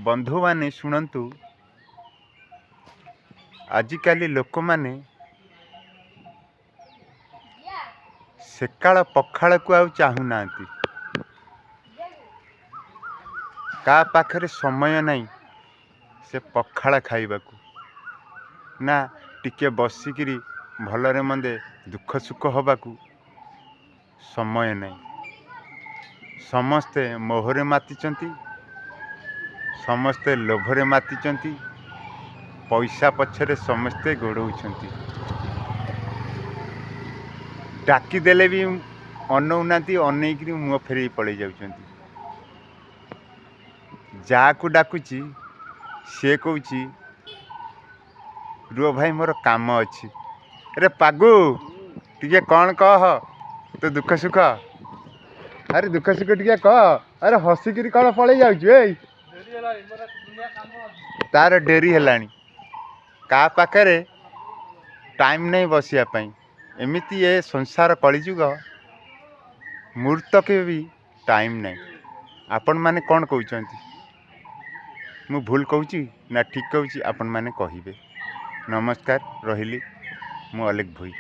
बंधु माने शुणु आजिकाली लोक माने सेकाल पखाल को आउ चाहूना का पाखरे समय नहीं से पखाल खाइबा ना टिके बसिकी भलरे मंदे दुख सुख हबाकू समय नहीं। समस्ते मोहरे मातिचंती, समस्ते लोभरे मातिचंती, पैसा पछरे समस्ते गोड़ौछंती। डाकी देले भी अनौनाती, अनेकरी मुँह फेरी पड़े जाउछंती। जाकू डाकुची से कहूची रुओ भाई मोर काम अच्छी। अरे पागु टिके कौन कह तो दुख सुख, अरे दुख सुख टिके कह। अरे हसिकी कौन पड़े जाऊँ तार डेरी हेलानी का पाखरे टाइम नहीं बसिया पाई। एमिती ये संसार कलिजुग मुहूर्त के भी टाइम नहीं। आपण माने कौन कहते मु भूल कहूँ ना ठीक कहूँ आपण माने कहिबे। नमस्कार रहिली मु अलेख भोई।